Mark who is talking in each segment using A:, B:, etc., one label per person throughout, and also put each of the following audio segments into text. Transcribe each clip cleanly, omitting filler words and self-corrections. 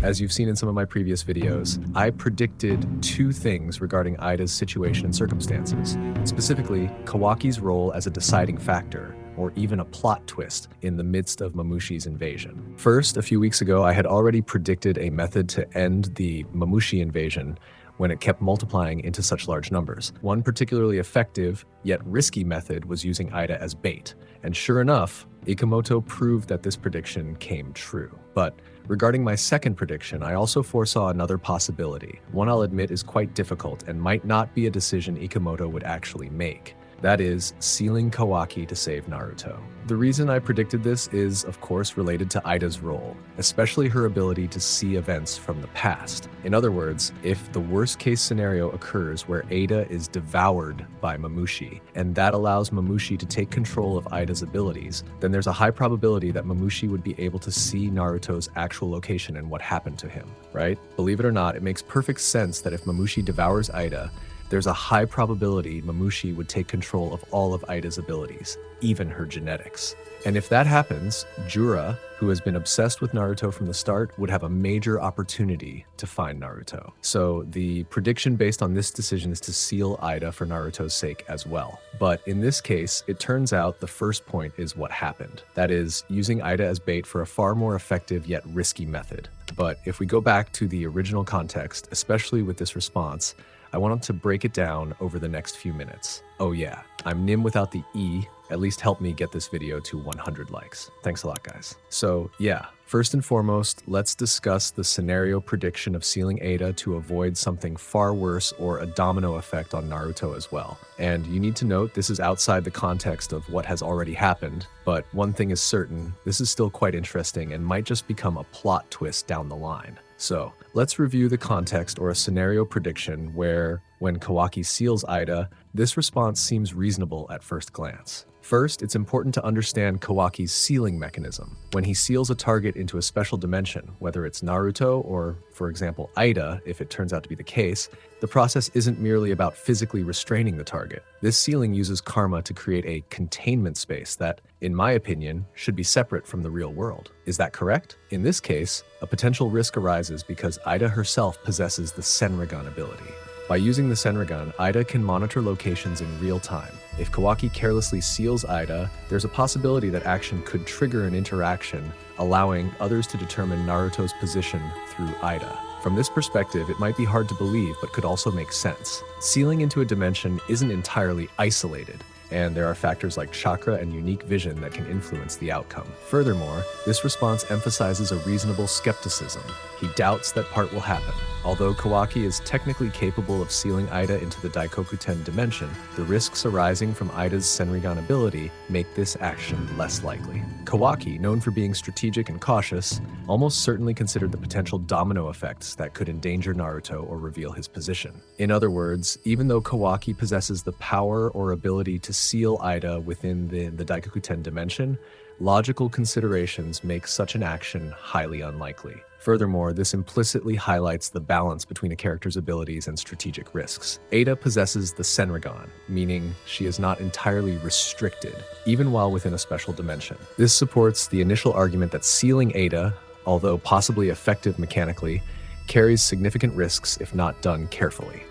A: As you've seen in some of my previous videos, I predicted two things regarding Eida's situation and circumstances, specifically Kawaki's role as a deciding factor, or even a plot twist in the midst of Mamushi's invasion. First, a few weeks ago, I had already predicted a method to end the Mamushi invasion when it kept multiplying into such large numbers. One particularly effective, yet risky method was using Eida as bait. And sure enough, Ikamoto proved that this prediction came true. But regarding my second prediction, I also foresaw another possibility. One I'll admit is quite difficult and might not be a decision Ikamoto would actually make. That is, sealing Kawaki to save Naruto. The reason I predicted this is, of course, related to Eida's role, especially her ability to see events from the past. In other words, if the worst-case scenario occurs where Eida is devoured by Mamushi, and that allows Mamushi to take control of Eida's abilities, then there's a high probability that Mamushi would be able to see Naruto's actual location and what happened to him, right? Believe it or not, it makes perfect sense that if Mamushi devours Eida, there's a high probability Mamushi would take control of all of Eida's abilities, even her genetics. And if that happens, Jura, who has been obsessed with Naruto from the start, would have a major opportunity to find Naruto. So the prediction based on this decision is to seal Eida for Naruto's sake as well. But in this case, it turns out the first point is what happened. That is, using Eida as bait for a far more effective yet risky method. But if we go back to the original context, especially with this response, I wanted to break it down over the next few minutes. Oh yeah, I'm Nim without the E. At least help me get this video to 100 likes. Thanks a lot, guys. So yeah, first and foremost, let's discuss the scenario prediction of sealing Eida to avoid something far worse or a domino effect on Naruto as well. And you need to note this is outside the context of what has already happened, but one thing is certain, this is still quite interesting and might just become a plot twist down the line. So let's review the context or a scenario prediction where, when Kawaki seals Eida, this response seems reasonable at first glance. First, it's important to understand Kawaki's sealing mechanism. When he seals a target into a special dimension, whether it's Naruto or, for example, Eida, if it turns out to be the case, the process isn't merely about physically restraining the target. This sealing uses karma to create a containment space that, in my opinion, should be separate from the real world. Is that correct? In this case, a potential risk arises because Eida herself possesses the Senrigan ability. By using the Senrigan, Eida can monitor locations in real time. If Kawaki carelessly seals Eida, there's a possibility that action could trigger an interaction, allowing others to determine Naruto's position through Eida. From this perspective, it might be hard to believe, but could also make sense. Sealing into a dimension isn't entirely isolated, and there are factors like chakra and unique vision that can influence the outcome. Furthermore, this response emphasizes a reasonable skepticism. He doubts that part will happen. Although Kawaki is technically capable of sealing Eida into the Daikokuten dimension, the risks arising from Eida's Senrigan ability make this action less likely. Kawaki, known for being strategic and cautious, almost certainly considered the potential domino effects that could endanger Naruto or reveal his position. In other words, even though Kawaki possesses the power or ability to seal Eida within the Daikokuten dimension, logical considerations make such an action highly unlikely. Furthermore, this implicitly highlights the balance between a character's abilities and strategic risks. Eida possesses the Senrigan, meaning she is not entirely restricted, even while within a special dimension. This supports the initial argument that sealing Eida, although possibly effective mechanically, carries significant risks if not done carefully.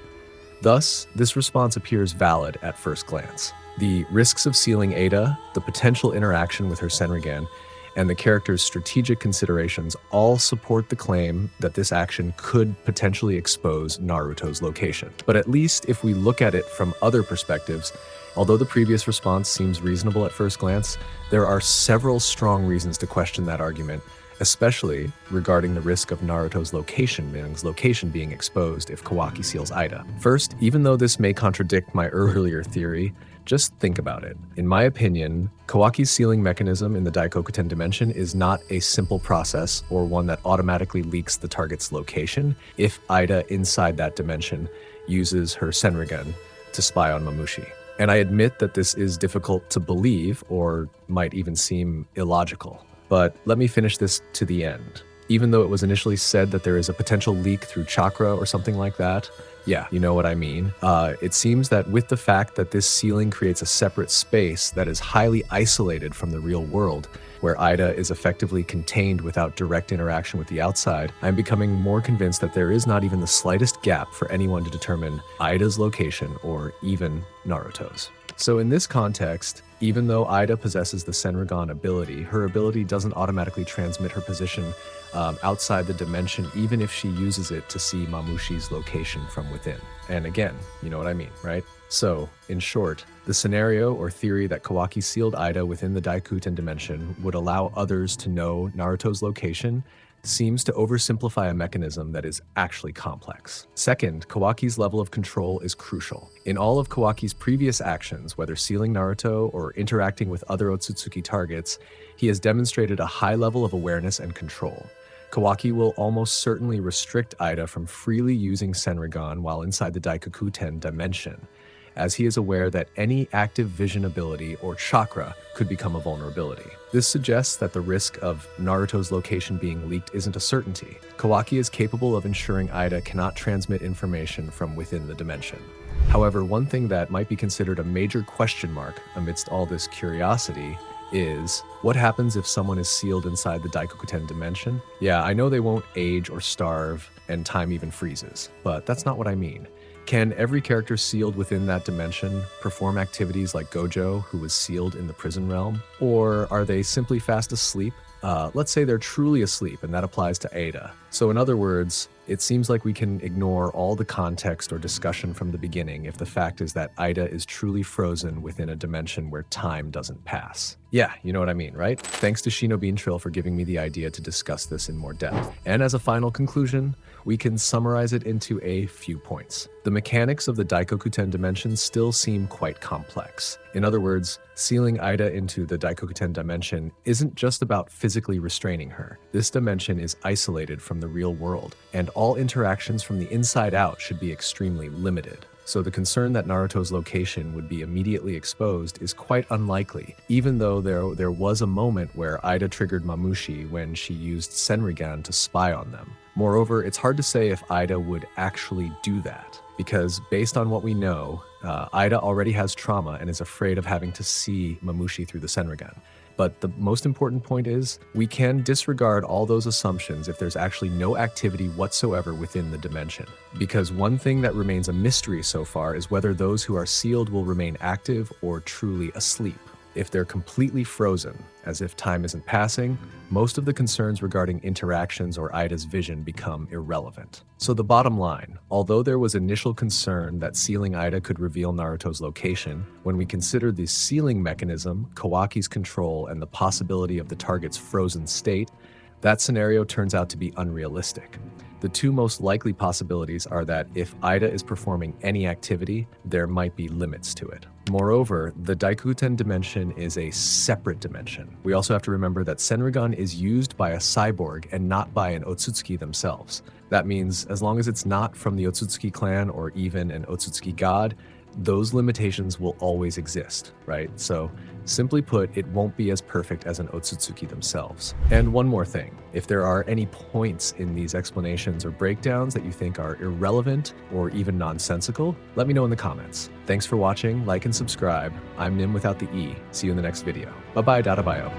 A: Thus, this response appears valid at first glance. The risks of sealing Eida, the potential interaction with her Senrigan, and the character's strategic considerations all support the claim that this action could potentially expose Naruto's location. But at least if we look at it from other perspectives, although the previous response seems reasonable at first glance, there are several strong reasons to question that argument, especially regarding the risk of Naruto's location being exposed if Kawaki seals Eida. First, even though this may contradict my earlier theory, just think about it. In my opinion, Kawaki's sealing mechanism in the Daikokuten dimension is not a simple process or one that automatically leaks the target's location if Eida inside that dimension uses her Senrigan to spy on Mamushi. And I admit that this is difficult to believe or might even seem illogical. But let me finish this to the end. Even though it was initially said that there is a potential leak through chakra or something like that, yeah, you know what I mean. It seems that with the fact that this sealing creates a separate space that is highly isolated from the real world, where Eida is effectively contained without direct interaction with the outside, I'm becoming more convinced that there is not even the slightest gap for anyone to determine Eida's location or even Naruto's. So in this context, even though Eida possesses the Senrigan ability, her ability doesn't automatically transmit her position outside the dimension, even if she uses it to see Mamushi's location from within. And again, you know what I mean, right? So, in short, the scenario or theory that Kawaki sealed Eida within the Daikokuten dimension would allow others to know Naruto's location seems to oversimplify a mechanism that is actually complex. Second, Kawaki's level of control is crucial. In all of Kawaki's previous actions, whether sealing Naruto or interacting with other Otsutsuki targets, he has demonstrated a high level of awareness and control. Kawaki will almost certainly restrict Eida from freely using Senrigan while inside the Daikokuten dimension, as he is aware that any active vision ability or chakra could become a vulnerability. This suggests that the risk of Naruto's location being leaked isn't a certainty. Kawaki is capable of ensuring Eida cannot transmit information from within the dimension. However, one thing that might be considered a major question mark amidst all this curiosity is, what happens if someone is sealed inside the Daikokuten dimension? Yeah, I know they won't age or starve, and time even freezes, but that's not what I mean. Can every character sealed within that dimension perform activities like Gojo, who was sealed in the prison realm? Or are they simply fast asleep? Let's say they're truly asleep, and that applies to Eida. So in other words, it seems like we can ignore all the context or discussion from the beginning if the fact is that Eida is truly frozen within a dimension where time doesn't pass. Yeah, you know what I mean, right? Thanks to Shino Trill for giving me the idea to discuss this in more depth. And as a final conclusion, we can summarize it into a few points. The mechanics of the Daikokuten dimension still seem quite complex. In other words, sealing Eida into the Daikokuten dimension isn't just about physically restraining her. This dimension is isolated from the real world, and all interactions from the inside out should be extremely limited. So the concern that Naruto's location would be immediately exposed is quite unlikely, even though there was a moment where Eida triggered Mamushi when she used Senrigan to spy on them. Moreover, it's hard to say if Eida would actually do that, because based on what we know, Eida already has trauma and is afraid of having to see Mamushi through the Senrigan. But the most important point is, we can disregard all those assumptions if there's actually no activity whatsoever within the dimension. Because one thing that remains a mystery so far is whether those who are sealed will remain active or truly asleep. If they're completely frozen, as if time isn't passing, most of the concerns regarding interactions or Eida's vision become irrelevant. So the bottom line, although there was initial concern that sealing Eida could reveal Naruto's location, when we consider the sealing mechanism, Kawaki's control, and the possibility of the target's frozen state, that scenario turns out to be unrealistic. The two most likely possibilities are that if Eida is performing any activity, there might be limits to it. Moreover, the Daikokuten dimension is a separate dimension. We also have to remember that Senrigan is used by a cyborg and not by an Otsutsuki themselves. That means as long as it's not from the Otsutsuki clan or even an Otsutsuki god, those limitations will always exist, right? So simply put, it won't be as perfect as an Otsutsuki themselves. And one more thing, if there are any points in these explanations or breakdowns that you think are irrelevant or even nonsensical, let me know in the comments. Thanks for watching, like and subscribe. I'm Nim without the E. See you in the next video. Bye-bye, Data Bio.